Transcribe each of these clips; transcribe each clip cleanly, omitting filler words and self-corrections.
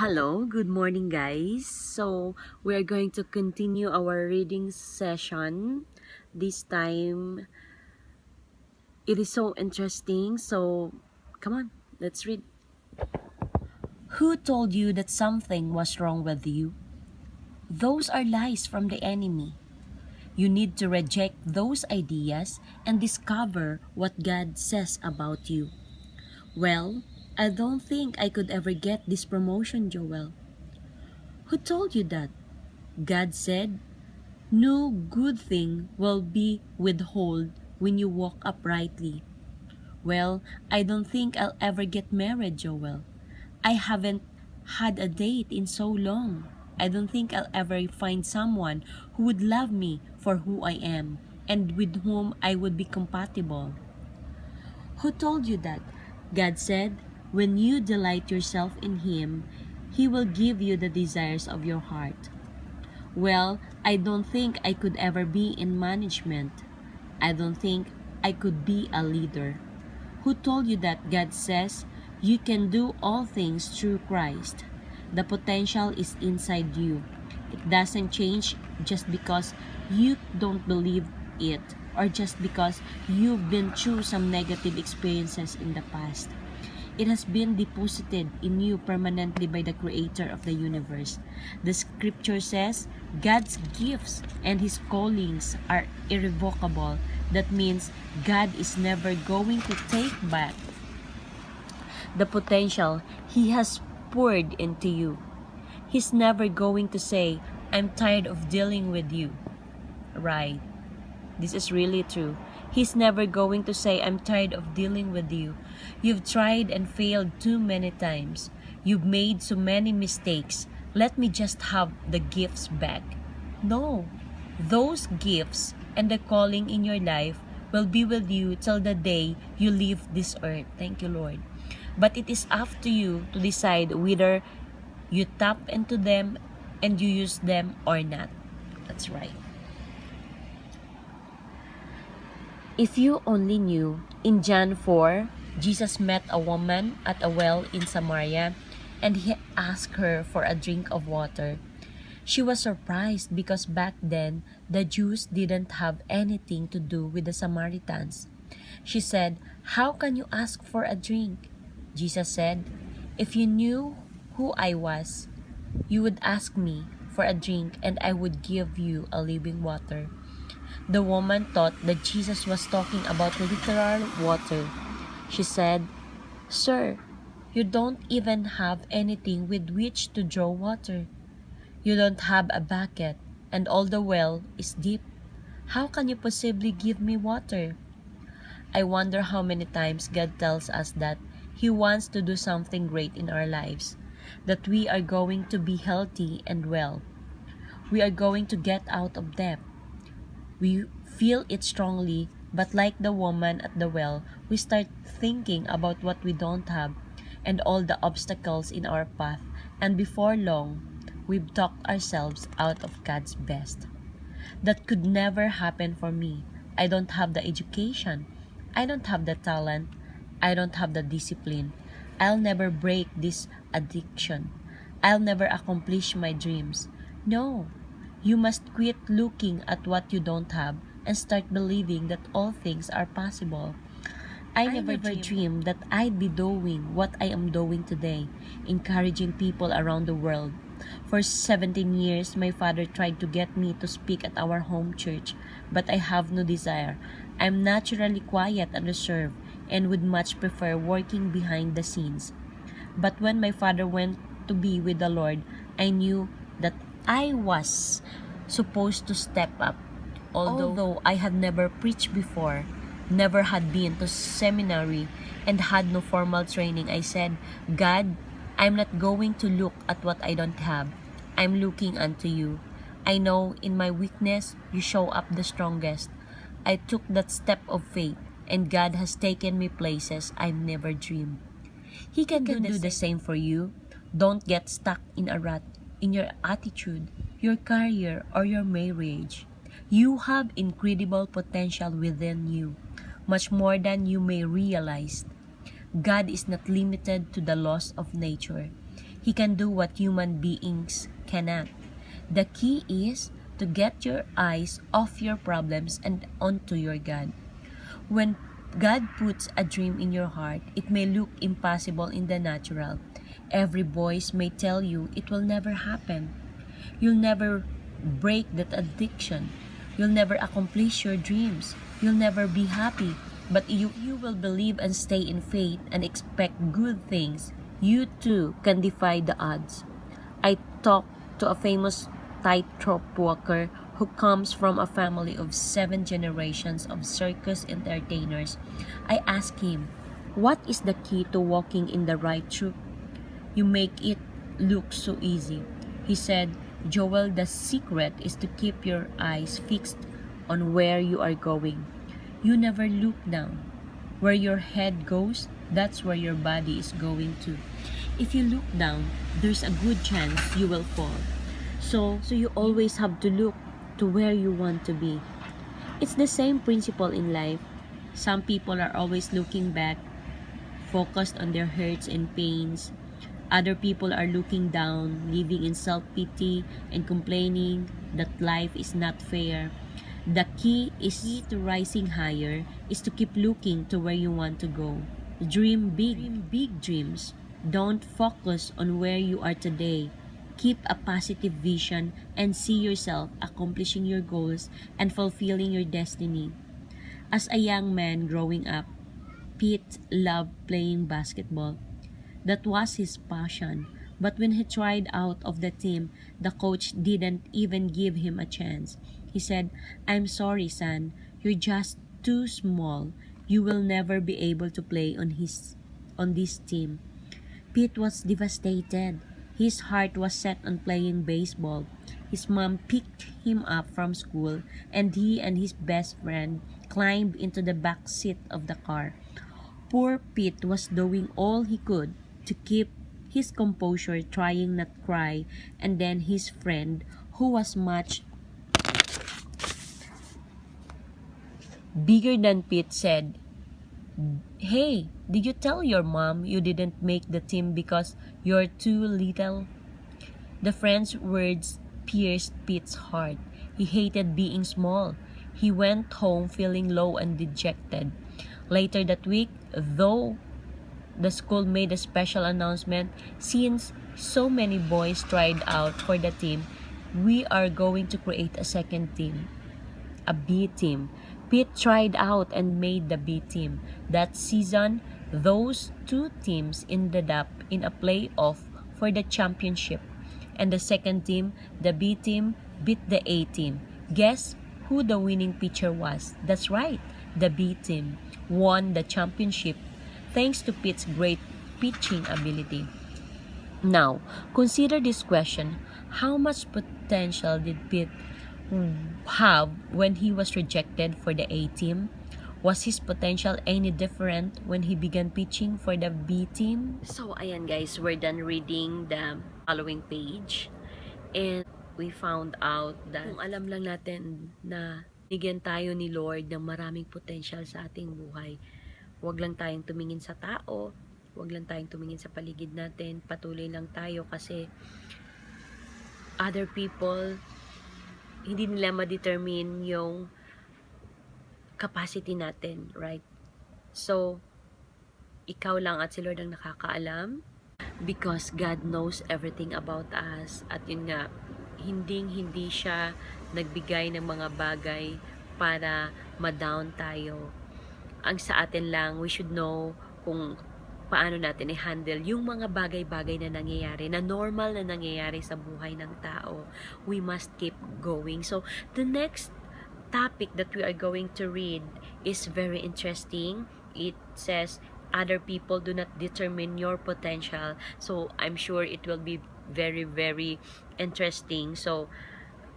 Hello, good morning guys. So, we are going to continue our reading session. This time, it is so interesting. So, come on, let's read. Who told you that something was wrong with you? Those are lies from the enemy. You need to reject those ideas and discover what God says about you. Well, I don't think I could ever get this promotion, Joel. Who told you that? God said, no good thing will be withheld when you walk uprightly. Well, I don't think I'll ever get married, Joel. I haven't had a date in so long. I don't think I'll ever find someone who would love me for who I am and with whom I would be compatible. Who told you that? God said, when you delight yourself in Him, He will give you the desires of your heart. Well, I don't think I could ever be in management. I don't think I could be a leader. Who told you that? God says you can do all things through Christ. The potential is inside you. It doesn't change just because you don't believe it or just because you've been through some negative experiences in the past. It has been deposited in you permanently by the Creator of the universe. The scripture says God's gifts and His callings are irrevocable. That means God is never going to take back the potential He has poured into you. He's never going to say, I'm tired of dealing with you. Right. This is really true. He's never going to say, I'm tired of dealing with you. You've tried and failed too many times. You've made so many mistakes. Let me just have the gifts back. No. Those gifts and the calling in your life will be with you till the day you leave this earth. Thank you, Lord. But it is up to you to decide whether you tap into them and you use them or not. That's right. If you only knew, in John 4, Jesus met a woman at a well in Samaria and He asked her for a drink of water. She was surprised because back then the Jews didn't have anything to do with the Samaritans. She said, "How can you ask for a drink?" Jesus said, "If you knew who I was, you would ask me for a drink and I would give you a living water." The woman thought that Jesus was talking about literal water. She said, "Sir, you don't even have anything with which to draw water. You don't have a bucket, and all the well is deep. How can you possibly give me water?" I wonder how many times God tells us that He wants to do something great in our lives, that we are going to be healthy and well. We are going to get out of debt. We feel it strongly, but like the woman at the well, we start thinking about what we don't have and all the obstacles in our path, and before long, we've talked ourselves out of God's best. That could never happen for me. I don't have the education. I don't have the talent. I don't have the discipline. I'll never break this addiction. I'll never accomplish my dreams. No, you must quit looking at what you don't have and start believing that all things are possible. I never dreamed that I'd be doing what I am doing today, encouraging people around the world. For 17 years, my father tried to get me to speak at our home church, but I have no desire. I'm naturally quiet and reserved and would much prefer working behind the scenes. But when my father went to be with the Lord, I knew that I was supposed to step up. Although I had never preached before, never had been to seminary, and had no formal training, I said, "God, I'm not going to look at what I don't have. I'm looking unto you. I know in my weakness, you show up the strongest." I took that step of faith, and God has taken me places I've never dreamed. He can do the same for you. Don't get stuck in a rut in your attitude, your career, or your marriage. You have incredible potential within you, much more than you may realize. God is not limited to the laws of nature. He can do what human beings cannot. The key is to get your eyes off your problems and onto your God. When God puts a dream in your heart, it may look impossible in the natural. Every voice may tell you it will never happen. You'll never break that addiction. You'll never accomplish your dreams. You'll never be happy. But you will believe and stay in faith and expect good things. You too can defy the odds. I talked to a famous tightrope walker who comes from a family of 7 generations of circus entertainers. I asked him, what is the key to walking in the right troop? You make it look so easy. He said, Joel, the secret is to keep your eyes fixed on where you are going. You never look down. Where your head goes, that's where your body is going to. If you look down, there's a good chance you will fall. So you always have to look to where you want to be. It's the same principle in life. Some people are always looking back, focused on their hurts and pains. Other people are looking down, living in self-pity and complaining that life is not fair. The key to rising higher is to keep looking to where you want to go. Dream big dreams. Don't focus on where you are today. Keep a positive vision and see yourself accomplishing your goals and fulfilling your destiny. As a young man growing up, Pete loved playing basketball. That was his passion. But when he tried out of the team, the coach didn't even give him a chance. He said, I'm sorry, son. You're just too small. You will never be able to play on this team. Pete was devastated. His heart was set on playing baseball. His mom picked him up from school, and he and his best friend climbed into the back seat of the car. Poor Pete was doing all he could to keep his composure, trying not to cry, and then his friend, who was much bigger than Pete, said, Hey, did you tell your mom you didn't make the team because you're too little? The friend's words pierced Pete's heart. He hated being small. He went home feeling low and dejected. Later that week, though, the school made a special announcement. Since so many boys tried out for the team, we are going to create a second team, a B team. Pete tried out and made the B team. That season, those two teams ended up in a playoff for the championship. And the second team, the B team, beat the A team. Guess who the winning pitcher was? That's right, the B team won the championship thanks to Pete's great pitching ability. Now, consider this question. How much potential did Pete have when he was rejected for the A team? Was his potential any different when he began pitching for the B team? So, ayan guys, we're done reading the following page. And we found out that kung alam lang natin na bigyan tayo ni Lord ng maraming potential sa ating buhay, huwag lang tayong tumingin sa tao, huwag lang tayong tumingin sa paligid natin, patuloy lang tayo kasi other people, hindi nila ma-determine yung capacity natin, right? So, ikaw lang at si Lord ang nakakaalam because God knows everything about us. At yun nga, hindi siya nagbigay ng mga bagay para ma-down tayo. Ang sa atin lang, we should know kung paano natin i-handle yung mga bagay-bagay na nangyayari, na normal na nangyayari sa buhay ng tao. We must keep going. So, the next topic that we are going to read is very interesting. It says, other people do not determine your potential. So, I'm sure it will be very, very interesting. So,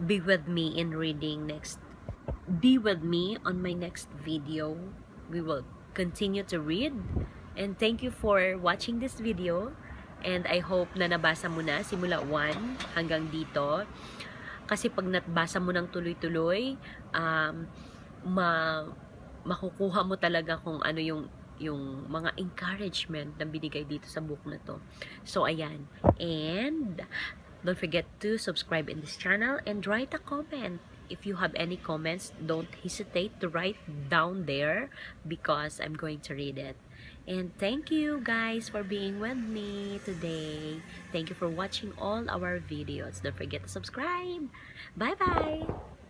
be with me in reading next. Be with me on my next video. We will continue to read. And thank you for watching this video. And I hope na nabasa mo na simula 1 hanggang dito. Kasi pag nabasa mo ng tuloy-tuloy, makukuha mo talaga kung ano yung yung mga encouragement na binigay dito sa book na to. So, ayan. And, don't forget to subscribe in this channel and write a comment. If you have any comments, don't hesitate to write down there because I'm going to read it. And thank you guys for being with me today. Thank you for watching all our videos. Don't forget to subscribe. Bye-bye!